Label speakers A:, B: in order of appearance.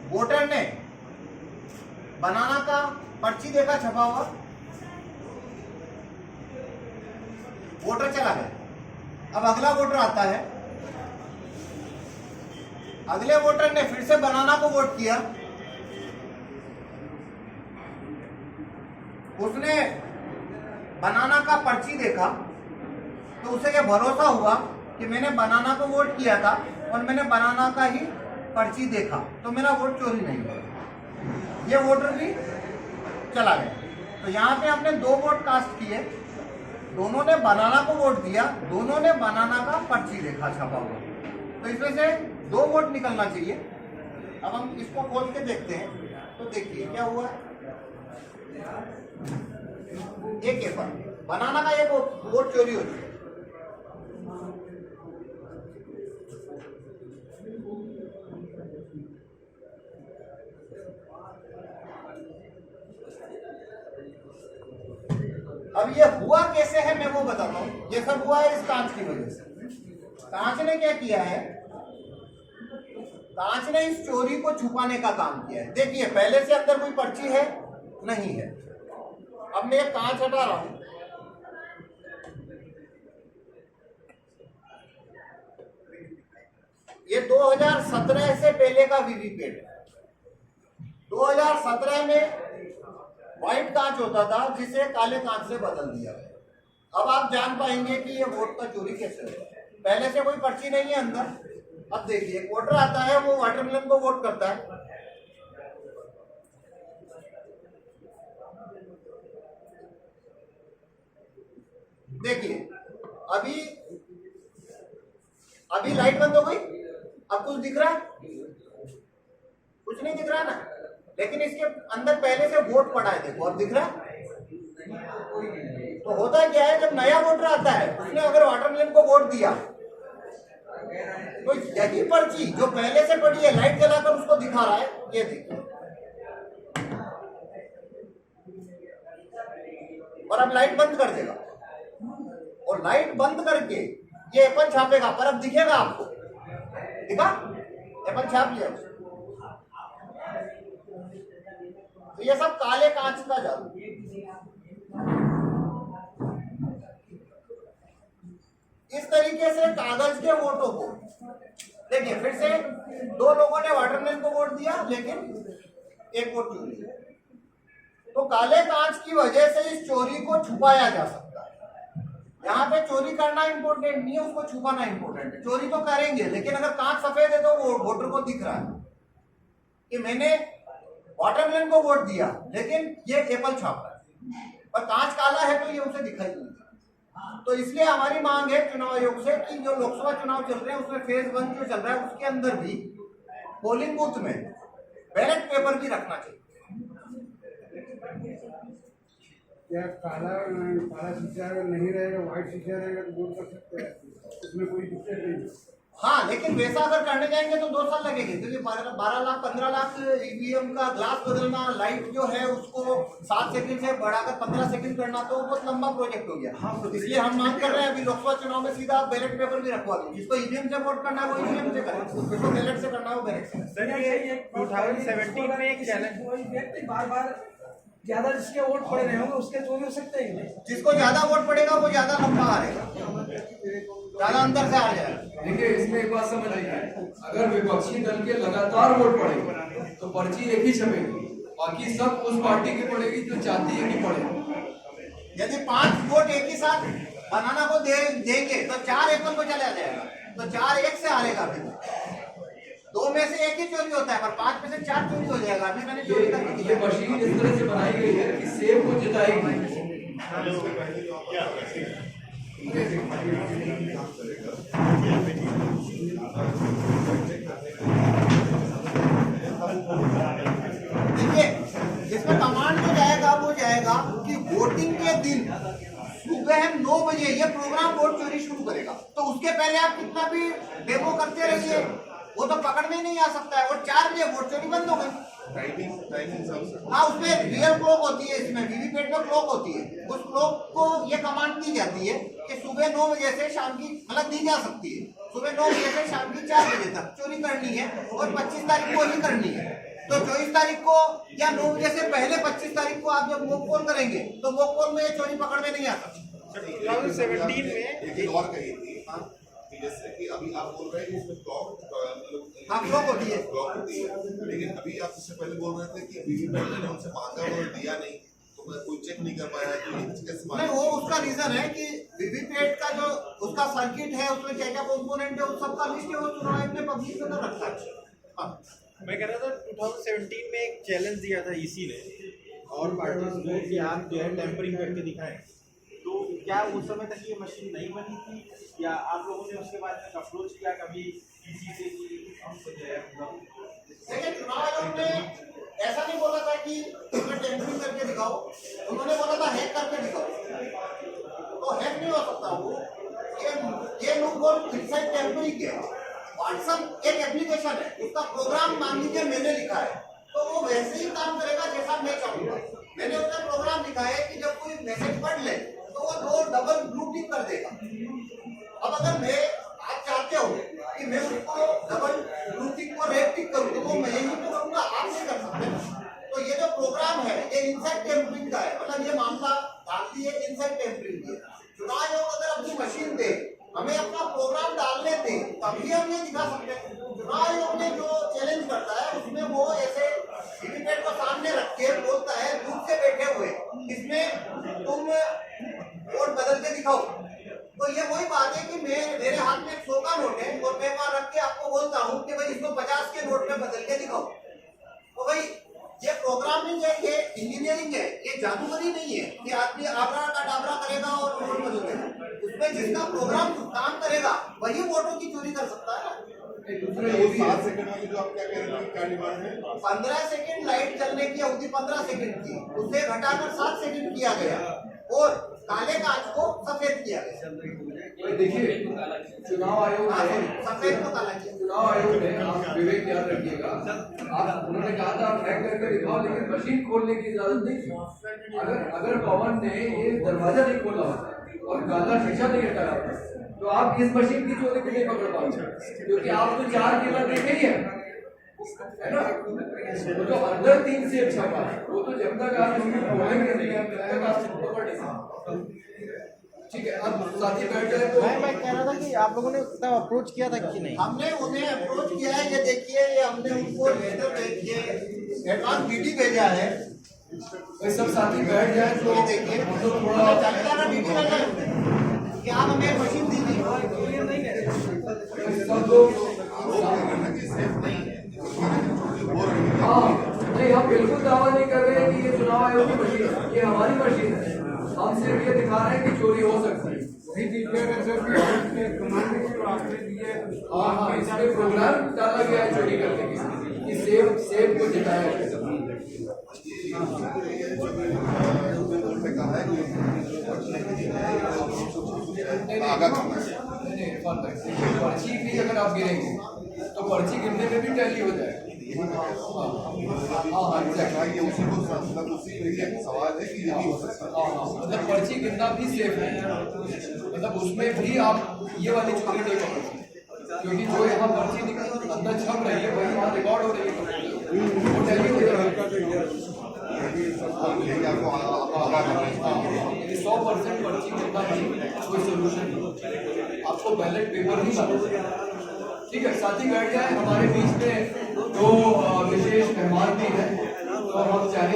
A: Voter ने बनाना का पर्ची देखा छपा हुआ, वोटर चला गया। अब अगला वोटर आता है, अगले वोटर ने फिर से बनाना को वोट किया, उसने बनाना का पर्ची देखा तो उसे यह भरोसा हुआ कि मैंने बनाना को वोट किया था और मैंने बनाना का ही पर्ची देखा, तो मेरा वोट चोरी नहीं हुआ। ये वोटर भी चला गया। तो यहाँ पे हमने 2 वोट कास्ट किए, दोनों ने बनाना को वोट दिया, दोनों ने बनाना का पर्ची देखा छपा हुआ, तो इसमें से 2 वोट निकलना चाहिए। अब हम इसको खोल के देखते हैं, तो देखिए क्या हुआ। एक पेपर बनाना का एक वोट चोरी हो चुका। अब ये हुआ कैसे है मैं वो बताता हूं। ये सब हुआ है इस कांच की वजह से। कांच ने क्या किया है, कांच ने इस चोरी को छुपाने का काम किया है। देखिए पहले से अंदर कोई पर्ची है नहीं है। अब मैं ये कांच हटा रहा हूं, ये 2017 से पहले का वीवीपैट है। 2017 में व्हाइट कांच होता था जिसे काले कांच से बदल दिया गया। अब आप जान पाएंगे कि ये वोट का चोरी कैसे हुआ। पहले से कोई पर्ची नहीं है अंदर। अब देखिए एक वोटर आता है, वो वाटरमेलन को वोट करता है, देखिए अभी लाइट बंद हो गई। अब कुछ दिख रहा है? कुछ नहीं दिख रहा ना, लेकिन इसके अंदर पहले से वोट पड़ा है, देखो अब दिख रहा है। तो होता क्या है, जब नया वोटर आता है उसने अगर वाटरमेलन को वोट दिया तो यही पर्ची जो पहले से पड़ी है लाइट जलाकर उसको दिखा रहा है, ये देखिए। और अब लाइट बंद कर देगा और लाइट बंद करके ये एप्पल छापेगा, पर अब दिखेगा आपको, दिखा एप्पल छाप लिया। तो ये सब काले कांच का जादू। इस तरीके से कागज के वोटों को देखिए, फिर से 2 लोगों ने वाटरमेलन को वोट दिया लेकिन एक वोट चोरी। तो काले कांच की वजह से इस चोरी को छुपाया जा सकता है। यहाँ पे चोरी करना इंपॉर्टेंट नहीं है, उसको छुपाना इंपॉर्टेंट है। चोरी तो करेंगे लेकिन अगर कांच सफेद है तो वो वोटर को दिख रहा है कि मैंने वाटरमेलन को वोट दिया लेकिन ये एप्पल छाप रहा है, और कांच काला है तो ये उसे दिखाई नहीं। तो इसलिए हमारी मांग है चुनाव आयोग से कि जो लोकसभा चुनाव चल रहे हैं उसमें फेज 1 जो चल रहा है उसके अंदर भी पोलिंग बूथ में बैलेट पेपर भी रखना चाहिए।
B: क्या काला शीशा अगर नहीं रहेगा, व्हाइट शीशा रहेगा तो वोट कर सकते हैं, उसमें कोई दिक्कत नहीं।
A: हाँ, लेकिन वैसा अगर करने जाएंगे तो 2 साल लगेंगे, क्योंकि 12 लाख 15 लाख ईवीएम का ग्लास बदलना, लाइट जो है उसको 7 सेकंड से बढ़ाकर 15 सेकंड करना, तो बहुत लंबा प्रोजेक्ट हो गया। हाँ, तो इसलिए हम मांग कर रहे हैं अभी लोकसभा चुनाव में सीधा बैलेट पेपर भी रखवा दें। जिसको ईवीएम से वोट करना है वो ईवीएम से करे, जिसको बैलेट से करना है वो बैलेट से।
C: 2017 में एक चैलेंज बार ज्यादा जिसके वोट पड़े रहे होंगे उसके चोरी हो सकते हैं।
A: जिसको ज्यादा वोट पड़ेगा वो ज्यादा लंबा हारेगा, ज्यादा अंदर से आ जाएगा।
D: देखिए इसमें एक बात समझ आइए, अगर विपक्षी दल के लगातार वोट पड़ेंगे तो पर्ची एक ही छपेगी, बाकी सब उस पार्टी की पड़ेगी जो चाहती है कि पड़े।
A: यदि 5 वोट एक ही साथ बनाना को देंगे तो 4 एप्पल को चला जाएगा, तो 4-1 से हारेगा। फिर 2 में से 1 ही चोरी होता है, पर 5 में से 4 चोरी हो जाएगा। अभी मैंने चोरी करके
D: ये मशीन इस तरह से बनाई गई है कि सेब को जिताएगी।
A: देखिए इसमें कमांड जो जाएगा वो जाएगा कि वोटिंग के दिन सुबह 9 बजे ये प्रोग्राम वोट चोरी शुरू करेगा। तो उसके पहले आप कितना भी डेमो करते रहिए, वो तो पकड़ में ही नहीं आ सकता है। और 4 बजे वोट चोरी बंद हो गई। हाँ, उसमें रियल क्लॉक होती है, इसमें वीवीपैट में क्लॉक होती है। उस क्लॉक को ये कमांड दी जाती है कि सुबह 9 बजे से शाम की, मतलब दी जा सकती है सुबह 9 बजे से शाम की 4 बजे तक चोरी करनी है, और 25 तारीख को ही करनी है। तो 24 तारीख को या 9 बजे से पहले 25 तारीख को आप जब मोक पोल करेंगे तो मोक पोल में ये चोरी पकड़ में नहीं आ सकती।
C: 2017 में
E: एक चीज और कही थी कि जैसे कि अभी आप बोल रहे हैं कि इसमें ब्लॉक
A: हाँ, ब्लॉक होती है।
E: ब्लॉक होती है, लेकिन अभी आप इससे पहले बोल रहे थे कि वीवीपैट मैंने उनसे मांगा और दिया नहीं, तो मैं कोई चेक नहीं कर पाया, तो ये कैसे
A: नहीं, वो उसका रीजन है कि वीवीपैट का जो उसका सर्किट है उसमें क्या क्या कंपोनेंट है उस सबका लिस्ट है, वो चुनाव आयोग ने पब्लिक में कर रखा है। हाँ।
F: मैं कह रहा था 2017 में एक चैलेंज दिया था ईसी ने और पार्टीज को कि आप जो है टेम्परिंग करके दिखाएं, तो क्या उस समय तक ये मशीन नहीं बनी थी या आप लोगों ने उसके बाद में अप्रोच किया कभी ईसी से कि हम जो है
A: लेकिन चुनाव आयोग ने ऐसा नहीं बोला था कि तुम्हें टेम्परिंग करके दिखाओ, उन्होंने बोला था हैक करके दिखाओ। तो हैक नहीं हो सकता वो, ये लोग बोल इनसाइड टेम्परिंग है। व्हाट्सएप एक एप्लीकेशन है, उसका प्रोग्राम मान लीजिए मैंने लिखा है, तो वो वैसे ही काम करेगा जैसा मैं चाहूंगा। मैंने उसका प्रोग्राम लिखा है कि जब कोई मैसेज पढ़ ले तो वो 2 डबल ब्लू टिक कर देगा। अब अगर मैं आप चाहते हो कि मैं उसको डबल ब्लू टिक को रेड टिक करूं तो वो मैं ही तो करूंगा, आप नहीं कर सकते। तो ये जो प्रोग्राम है ये इनसाइड टेम्परिंग का है, मतलब ये मामला डाल दिए इनसाइड टेम्परिंग की। चुनाव आयोग अगर अपनी मशीन दे, हमें अपना प्रोग्राम डालने दे, तभी हम ये दिखा सकते हैं। चुनाव आयोग ने जो चैलेंज करता है उसमें वो ऐसे वीवीपैट को सामने रख के बोलता है दूर से बैठे हुए, इसमें तुम वोट बदल के दिखाओ। तो ये वही बात है कि मेरे हाथ में 100 का नोट है और मैं वहां रख के आपको बोलता हूँ कि भाई इसको 50 के नोट में बदल के दिखाओ। तो भाई ये प्रोग्रामिंग है, ये इंजीनियरिंग है, ये जादूगरी नहीं है कि आदमी आबरा का डाबरा करेगा और वोट बदल देगा। उसमें जिसका प्रोग्राम काम करेगा वही वोटों की चोरी कर सकता है।
E: दूसरा ये 7 सेकंड वाली जो आप क्या कह रहे हैं, क्या डिमांड है?
A: 15 सेकंड लाइट चलने की अवधि 15 सेकंड थी, उसे घटाकर 7 सेकंड किया गया और काले कांच को सफेद किया गया।
D: देखिए, चुनाव आयोग ने
A: सफेद को काला किया।
D: चुनाव आयोग ने, आप विवेक याद रखिएगा, आप उन्होंने कहा था आप हैक करके दिखाओ, लेकिन मशीन खोलने की इजाजत नहीं थी। अगर पवन ने ये दरवाजा नहीं खोला होता और काला शीशा नहीं हटाया होता तो आप इस मशीन की चोरी को नहीं पकड़ पाओगे, क्योंकि आप तो 4 किलो देखे ही है ना। वो तो अंदर 3 से छपा है, वो तो जब तक आप इसको खोलेंगे नहीं तब तक आप इसको पकड़ नहीं सकते। ठीक है, अब साथी बैठ जाए तो
F: मैं कह रहा था कि आप लोगों ने तब अप्रोच किया था कि नहीं?
A: हमने उन्हें अप्रोच किया है, ये देखिए ये हमने उनको लेटर भेजिए एडवांस डीडी भेजा है।
D: सब साथी बैठ जाए तो
A: ये देखिए
D: तो थोड़ा
A: चलता ना डीडी भेजा है कि आप हमें मशीन दीजिए।
D: सब लोग
E: सेफ नहीं है, हो रही है।
D: हाँ, नहीं, हम बिल्कुल दावा नहीं कर रहे हैं कि ये चुनाव आयोग की मशीन है, ये हमारी मशीन है। हम सिर्फ ये दिखा रहे हैं कि चोरी हो सकती है।
B: वही चीज पे अगर सर कमांड जो आपने दिए
D: हाँ, इसमें प्रोग्राम डाला गया है चोरी करने की, कि सेब को जिताया जाए।
E: कहा है कि आगा करना है।
D: पर्ची भी अगर आप गिरेंगे तो पर्ची गिरने में भी टैली हो जाएगी। हाँ,
E: ये उसी को मतलब उसी में एक सवाल है कि ये भी हो सकता है।
D: मतलब पर्ची गिरना भी सेफ है, मतलब उसमें भी आप ये वाली चोरी नहीं पकड़ सकते, क्योंकि जो यहाँ पर्ची निकल अंदर छप रही है वही वहाँ रिकॉर्ड हो रही है, वो टैली हो जाएगी।
E: आपको आगा करना है।
D: 100% पर्ची गिरना भी कोई सोल्यूशन नहीं, आपको बैलेट पेपर ही चाहिए। ठीक है, साथी बैठ जाए। हमारे बीच में 2 विशेष मेहमान भी हैं, तो हम चाहेंगे